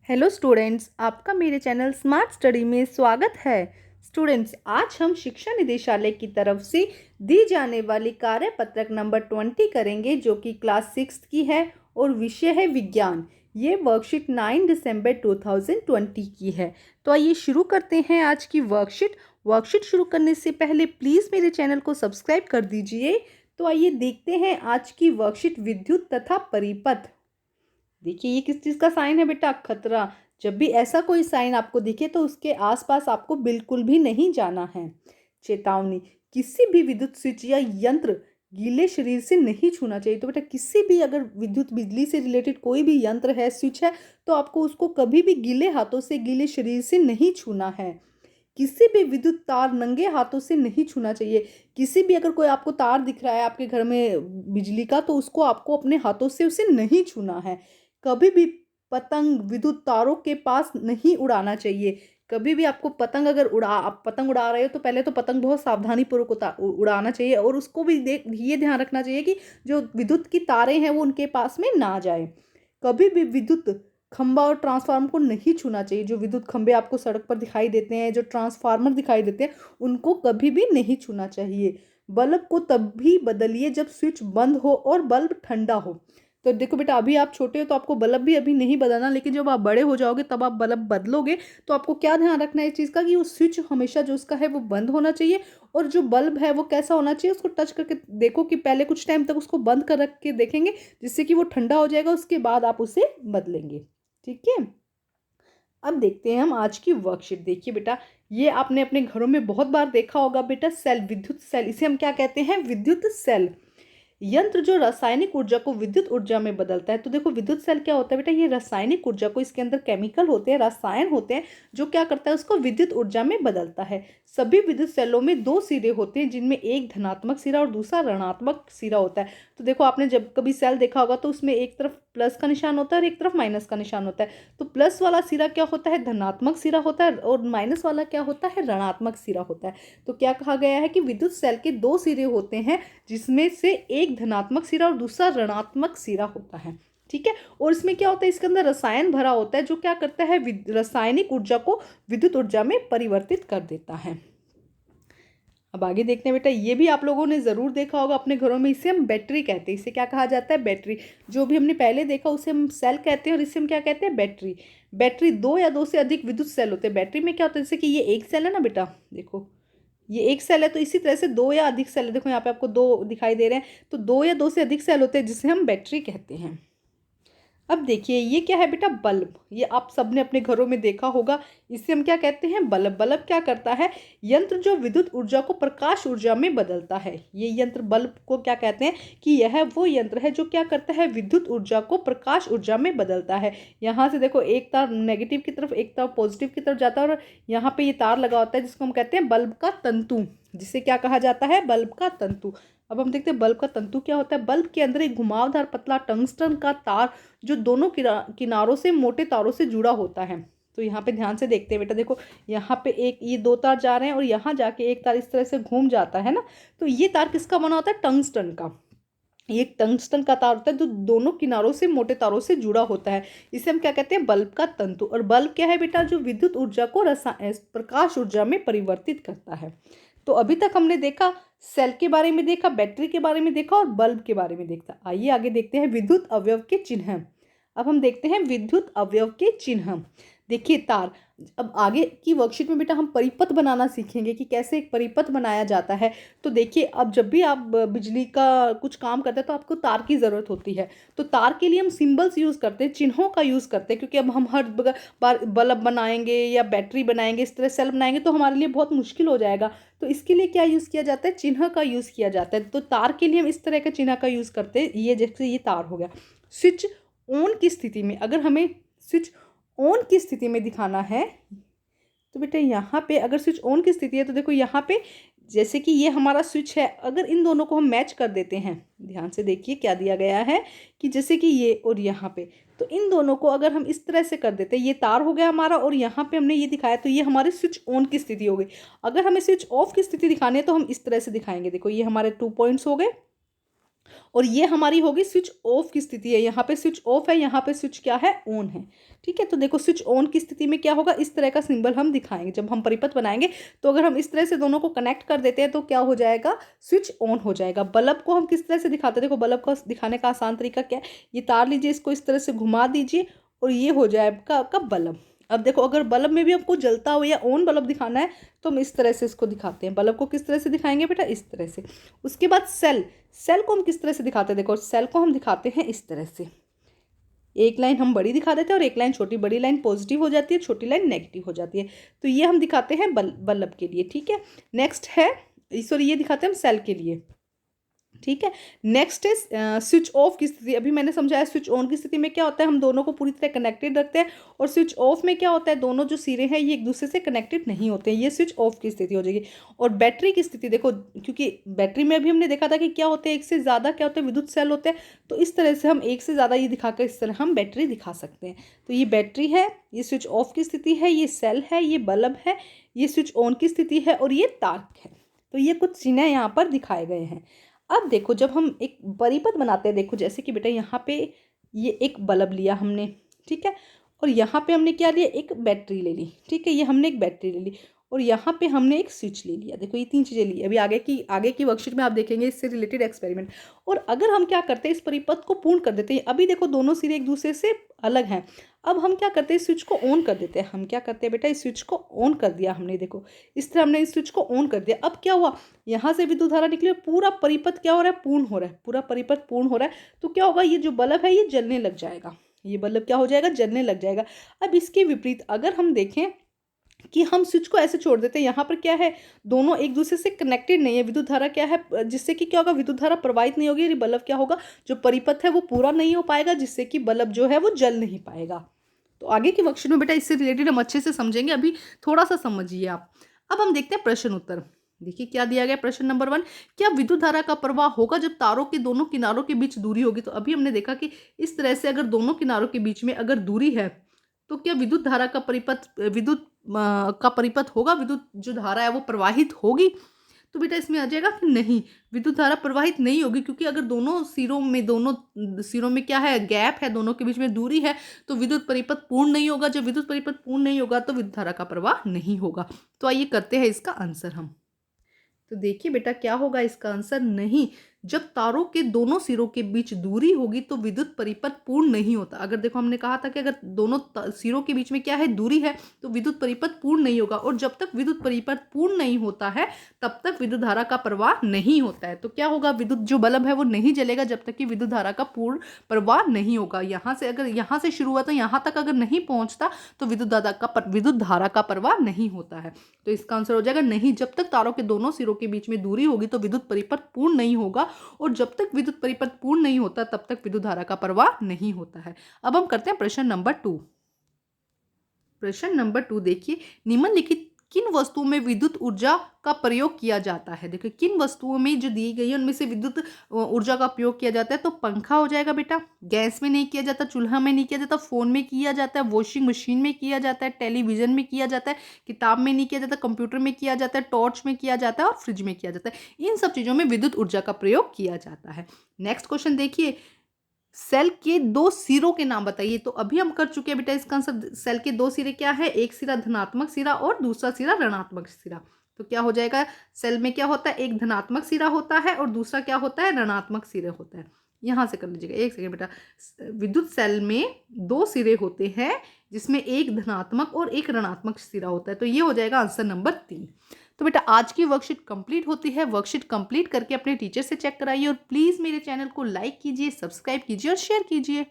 Hello students, आपका मेरे channel smart study में स्वागत है। स्टूडेंट्स, आज हम शिक्षा निदेशालय की तरफ से दी जाने वाली कार्यपत्रक नंबर 20 करेंगे, जो कि क्लास 6 की है और विषय है विज्ञान। ये वर्कशीट 9 दिसंबर 2020 की है। तो आइए शुरू करते हैं आज की वर्कशीट शुरू करने से पहले प्लीज़ मेरे चैनल को सब्सक्राइब कर दीजिए। तो आइए देखते हैं आज की वर्कशीट, विद्युत तथा परिपथ। देखिए, ये किस चीज़ का साइन है बेटा? खतरा। जब भी ऐसा कोई साइन आपको दिखे तो उसके आसपास आपको बिल्कुल भी नहीं जाना है। चेतावनी, किसी भी विद्युत स्विच या यंत्र गीले शरीर से नहीं छूना चाहिए। तो बेटा, किसी भी अगर विद्युत बिजली से रिलेटेड कोई भी यंत्र है, स्विच है, तो आपको उसको कभी भी गीले हाथों से, गीले शरीर से नहीं छूना है। किसी भी विद्युत तार नंगे हाथों से नहीं छूना चाहिए। किसी भी अगर कोई आपको तार दिख रहा है आपके घर में बिजली का, तो उसको आपको अपने हाथों से उसे नहीं छूना है। कभी भी पतंग विद्युत तारों के पास नहीं उड़ाना चाहिए। कभी भी आपको पतंग अगर आप पतंग उड़ा रहे हो तो पहले तो पतंग बहुत सावधानी पूर्वक उड़ाना चाहिए, और उसको भी ये ध्यान रखना चाहिए कि जो विद्युत की तारें हैं वो उनके पास में ना जाए। कभी भी विद्युत खंबा और ट्रांसफार्मर को नहीं छूना चाहिए। जो विद्युत खंबे आपको सड़क पर दिखाई देते हैं, जो ट्रांसफार्मर दिखाई देते हैं, उनको कभी भी नहीं छूना चाहिए। बल्ब को तभी बदलिए जब स्विच बंद हो और बल्ब ठंडा हो। तो देखो बेटा, अभी आप छोटे हो तो आपको बल्ब भी अभी नहीं बदलना, लेकिन जब आप बड़े हो जाओगे तब आप बल्ब बदलोगे। तो आपको क्या ध्यान रखना है इस चीज़ का कि वो स्विच हमेशा जो उसका है वो बंद होना चाहिए, और जो बल्ब है वो कैसा होना चाहिए, उसको टच करके देखो कि पहले कुछ टाइम तक उसको बंद कर रख के देखेंगे, जिससे कि वो ठंडा हो जाएगा, उसके बाद आप उसे बदलेंगे। ठीक है। अब देखते हैं हम आज की वर्कशीट। देखिए बेटा, ये आपने अपने घरों में बहुत बार देखा होगा बेटा, सेल, विद्युत सेल। इसे हम क्या कहते हैं? विद्युत सेल। यंत्र जो रासायनिक ऊर्जा को विद्युत ऊर्जा में बदलता है। तो देखो, विद्युत सेल क्या होता है बेटा? ये रासायनिक ऊर्जा को, इसके अंदर केमिकल होते हैं, रसायन होते हैं, जो क्या करता है, उसको विद्युत ऊर्जा में बदलता है। सभी विद्युत सेलों में दो सिरे होते हैं, जिनमें एक धनात्मक सिरा और दूसरा ऋणात्मक सिरा होता है। तो देखो, आपने जब कभी सेल देखा होगा तो उसमें एक तरफ प्लस का निशान होता है और एक तरफ माइनस का निशान होता है। तो प्लस वाला सिरा क्या होता है? धनात्मक सिरा होता है, और माइनस वाला क्या होता है? ऋणात्मक सिरा होता है। तो क्या कहा गया है कि विद्युत सेल के दो सिरे होते हैं, जिसमें से एक धनात्मक सिरा और दूसरा ऋणात्मक सिरा होता है। ठीक है। और इसमें क्या होता है? इसके अंदर रसायन भरा होता है, जो क्या करता है? रासायनिक ऊर्जा को विद्युत ऊर्जा में परिवर्तित कर देता है। अब आगे देखते हैं बेटा, ये भी आप लोगों ने जरूर देखा होगा अपने घरों में। इसे हम बैटरी कहते हैं। इसे क्या कहा जाता है? बैटरी। जो भी हमने पहले देखा उसे हम सेल कहते हैं, और इसे हम क्या कहते हैं? बैटरी। बैटरी, दो या दो से अधिक विद्युत सेल होते हैं। बैटरी में क्या होता है? जैसे कि ये एक सेल है ना बेटा, देखो ये एक सेल है, तो इसी तरह से दो या अधिक सेल है। देखो यहाँ पे आपको दो दिखाई दे रहे हैं, तो दो या दो से अधिक सेल होते हैं, जिसे हम बैटरी कहते हैं। अब देखिए, ये क्या है बेटा? बल्ब। ये आप सबने अपने घरों में देखा होगा। इसे हम क्या कहते हैं? बल्ब। बल्ब क्या करता है? यंत्र जो विद्युत ऊर्जा को प्रकाश ऊर्जा में बदलता है। ये यंत्र, बल्ब को क्या कहते हैं कि यह वो यंत्र है जो क्या करता है? विद्युत ऊर्जा को प्रकाश ऊर्जा में बदलता है। यहाँ से देखो, एक तार नेगेटिव की तरफ, एक तार पॉजिटिव की तरफ जाता है, और यहाँ पे ये तार लगा होता है, जिसको हम कहते हैं बल्ब का तंतु। जिसे क्या कहा जाता है? बल्ब का तंतु। अब हम देखते हैं बल्ब का तंतु क्या होता है। बल्ब के अंदर एक घुमावदार पतला टंगस्टन का तार, जो दोनों किनारों से मोटे तारों से जुड़ा होता है। तो यहाँ पे ध्यान से देखते हैं बेटा, देखो यहाँ पे एक, ये दो तार जा रहे हैं, और यहाँ जाके एक तार इस तरह से घूम जाता है ना। तो ये तार किसका बना होता है? टंगस्टन का। ये एक टंगस्टन का तार होता है, जो दोनों किनारों से मोटे तारों से जुड़ा होता है। इसे हम क्या कहते हैं? बल्ब का तंतु। और बल्ब क्या है बेटा? जो विद्युत ऊर्जा को प्रकाश ऊर्जा में परिवर्तित करता है। तो अभी तक हमने देखा, सेल के बारे में देखा, बैटरी के बारे में देखा, और बल्ब के बारे में देखा। आइए आगे देखते हैं विद्युत अवयव के चिन्ह। अब हम देखते हैं विद्युत अवयव के चिन्ह। देखिए, तार। अब आगे की वर्कशीट में बेटा हम परिपथ बनाना सीखेंगे कि कैसे एक परिपथ बनाया जाता है। तो देखिए, अब जब भी आप बिजली का कुछ काम करते हैं तो आपको तार की ज़रूरत होती है। तो तार के लिए हम सिंबल्स यूज़ करते हैं, चिन्हों का यूज़ करते हैं, क्योंकि अब हम हर बार बल्ब बनाएंगे या बैटरी बनाएंगे, इस तरह सेल बनाएंगे, तो हमारे लिए बहुत मुश्किल हो जाएगा। तो इसके लिए क्या यूज़ किया जाता है? चिन्ह का यूज़ किया जाता है। तो तार के लिए हम इस तरह के चिन्ह का यूज़ करते हैं। ये जैसे ये तार हो गया। स्विच ऑन की स्थिति में, अगर हमें स्विच ऑन की स्थिति में दिखाना है, तो बेटा यहाँ पे अगर स्विच ऑन की स्थिति है, तो देखो यहाँ पे जैसे कि ये हमारा स्विच है, अगर इन दोनों को हम मैच कर देते हैं, ध्यान से देखिए क्या दिया गया है कि जैसे कि ये और यहाँ पे, तो इन दोनों को अगर हम इस तरह से कर देते हैं, ये तार हो गया हमारा, और यहाँ पे हमने ये दिखाया, तो ये हमारे स्विच ऑन की स्थिति हो गई। अगर हमें स्विच ऑफ की स्थिति दिखानी है तो हम इस तरह से दिखाएंगे। देखो, ये हमारे 2 पॉइंट्स हो गए, और ये हमारी होगी स्विच ऑफ की स्थिति है, यहाँ पे स्विच ऑफ है, यहाँ पे स्विच क्या है, ऑन है। ठीक है, तो देखो स्विच ऑन की स्थिति में क्या होगा, इस तरह का सिंबल हम दिखाएंगे जब हम परिपथ बनाएंगे। तो अगर हम इस तरह से दोनों को कनेक्ट कर देते हैं तो क्या हो जाएगा, स्विच ऑन हो जाएगा। बल्ब को हम किस तरह से दिखाते हैं, देखो बल्ब को दिखाने का आसान तरीका क्या है, ये तार लीजिए, इसको इस तरह से घुमा दीजिए और ये हो जाएगा आपका बल्ब। अब देखो अगर बल्ब में भी हमको जलता हुआ या ऑन बल्ब दिखाना है तो हम इस तरह से इसको दिखाते हैं। बल्ब को किस तरह से दिखाएंगे बेटा, इस तरह से। उसके बाद सेल, सेल को हम किस तरह से दिखाते हैं, देखो सेल को हम दिखाते हैं इस तरह से। एक लाइन हम बड़ी दिखा देते हैं और एक लाइन छोटी, बड़ी लाइन पॉजिटिव हो जाती है, छोटी लाइन नेगेटिव हो जाती है। तो ये हम दिखाते हैं बल्ब के लिए। ठीक है, नेक्स्ट है, सॉरी ये दिखाते हैं हम सेल के लिए। ठीक है, नेक्स्ट इज स्विच ऑफ की स्थिति। अभी मैंने समझाया स्विच ऑन की स्थिति में क्या होता है, हम दोनों को पूरी तरह कनेक्टेड रखते हैं। और स्विच ऑफ में क्या होता है, दोनों जो सिरे हैं ये एक दूसरे से कनेक्टेड नहीं होते हैं, ये स्विच ऑफ की स्थिति हो जाएगी। और बैटरी की स्थिति देखो, क्योंकि बैटरी में अभी हमने देखा था कि क्या होते हैं, एक से ज़्यादा क्या होते हैं, विद्युत सेल होते हैं। तो इस तरह से हम एक से ज़्यादा ये दिखाकर इस तरह हम बैटरी दिखा सकते हैं। तो ये बैटरी है, ये स्विच ऑफ की स्थिति है, ये सेल है, ये बल्ब है, ये स्विच ऑन की स्थिति है और ये तार है। तो ये कुछ चिन्ह यहाँ पर दिखाए गए हैं। अब देखो जब हम एक परिपथ बनाते हैं, देखो जैसे कि बेटा यहाँ पे ये एक बल्ब लिया हमने, ठीक है, और यहाँ पे हमने क्या लिया, एक बैटरी ले ली। ठीक है, ये हमने एक बैटरी ले ली और यहाँ पे हमने एक स्विच ले लिया। देखो ये 3 चीज़ें ली। अभी आगे की वर्कशीट में आप देखेंगे इससे रिलेटेड एक्सपेरिमेंट। और अगर हम क्या करते हैं, इस परिपथ को पूर्ण कर देते हैं। अभी देखो दोनों सिरे एक दूसरे से अलग हैं। अब हम क्या करते हैं, स्विच को ऑन कर देते हैं। हम क्या करते हैं बेटा, इस स्विच को ऑन कर दिया हमने, देखो इस तरह हमने इस स्विच को ऑन कर दिया। अब क्या हुआ, यहाँ से विद्युत धारा निकली और पूरा परिपथ क्या हो रहा है, पूर्ण हो रहा है, पूरा परिपथ पूर्ण हो रहा है। तो क्या होगा, ये जो बल्ब है ये जलने लग जाएगा, ये बल्ब क्या हो जाएगा, जलने लग जाएगा। अब इसके विपरीत अगर हम देखें कि हम स्विच को ऐसे छोड़ देते हैं, यहाँ पर क्या है, दोनों एक दूसरे से कनेक्टेड नहीं है, विद्युत धारा क्या है, जिससे कि क्या होगा, विद्युत धारा प्रवाहित नहीं होगी, बल्ब क्या होगा, जो परिपथ है वो पूरा नहीं हो पाएगा, जिससे कि बल्ब जो है वो जल नहीं पाएगा। तो आगे की वर्कशीट में बेटा इससे रिलेटेड हम अच्छे से समझेंगे, अभी थोड़ा सा समझिए आप। अब हम देखते हैं प्रश्न उत्तर। देखिए क्या दिया गया, प्रश्न नंबर 1, क्या विद्युत धारा का प्रवाह होगा जब तारों के दोनों किनारों के बीच दूरी होगी। तो अभी हमने देखा कि इस तरह से अगर दोनों किनारों के बीच में अगर दूरी है तो क्या विद्युत धारा का परिपथ होगा, विद्युत जो धारा है वो प्रवाहित होगी। तो बेटा इसमें आ जाएगा कि नहीं, विद्युत धारा प्रवाहित नहीं होगी, क्योंकि अगर दोनों सिरों में क्या है, गैप है, दोनों के बीच में दूरी है, तो विद्युत परिपथ पूर्ण नहीं होगा। जब विद्युत परिपथ पूर्ण नहीं होगा तो विद्युत धारा का प्रवाह नहीं होगा। तो आइए करते हैं इसका आंसर हम। तो देखिए बेटा क्या होगा इसका आंसर, नहीं। जब तारों के दोनों सिरों के बीच दूरी होगी तो विद्युत परिपथ पूर्ण नहीं होता। अगर देखो हमने कहा था कि अगर दोनों सिरों के बीच में क्या है, दूरी है, तो विद्युत परिपथ पूर्ण नहीं होगा। और जब तक विद्युत परिपथ पूर्ण नहीं होता है तब तक विद्युत धारा का प्रवाह नहीं होता है। तो क्या होगा, विद्युत जो बल्ब है वो नहीं जलेगा जब तक कि विद्युत धारा का पूर्ण प्रवाह नहीं होगा। अगर यहाँ से शुरू हुआ तो यहाँ तक अगर नहीं पहुँचता तो विद्युत धारा का प्रवाह नहीं होता है। तो इसका आंसर हो जाएगा नहीं। जब तक तारों के दोनों सिरों के बीच में दूरी होगी तो विद्युत परिपथ पूर्ण नहीं होगा, और जब तक विद्युत परिपथ पूर्ण नहीं होता तब तक विद्युत धारा का प्रवाह नहीं होता है। अब हम करते हैं प्रश्न नंबर 2। प्रश्न नंबर 2 देखिए, निम्नलिखित किन वस्तुओं में विद्युत ऊर्जा का प्रयोग किया जाता है। देखिए किन वस्तुओं में जो दी गई है उनमें से विद्युत ऊर्जा का प्रयोग किया जाता है। तो पंखा हो जाएगा बेटा, गैस में नहीं किया जाता, चूल्हा में नहीं किया जाता, फोन में किया जाता है, वॉशिंग मशीन में किया जाता है, टेलीविजन में किया जाता है, किताब में नहीं किया जाता, कंप्यूटर में किया जाता है, टॉर्च में किया जाता है और फ्रिज में किया जाता है। इन सब चीज़ों में विद्युत ऊर्जा का प्रयोग किया जाता है। नेक्स्ट क्वेश्चन देखिए, सेल के 2 सिरों के नाम बताइए। तो अभी हम कर चुके हैं बेटा इसका आंसर। सेल के 2 सिरे क्या है, एक सिरा धनात्मक सिरा और दूसरा सिरा ऋणात्मक सिरा। तो क्या हो जाएगा, सेल में क्या होता है, एक धनात्मक सिरा होता है और दूसरा क्या होता है, ऋणात्मक सिरा होता है। यहाँ से कर लीजिएगा, एक सेकेंड बेटा। विद्युत सेल में 2 सिरे होते हैं जिसमें एक धनात्मक और एक ऋणात्मक सिरा होता है। तो ये हो जाएगा आंसर नंबर 3। तो बेटा आज की वर्कशीट कंप्लीट होती है। वर्कशीट कंप्लीट करके अपने टीचर से चेक कराइए और प्लीज़ मेरे चैनल को लाइक कीजिए, सब्सक्राइब कीजिए और शेयर कीजिए।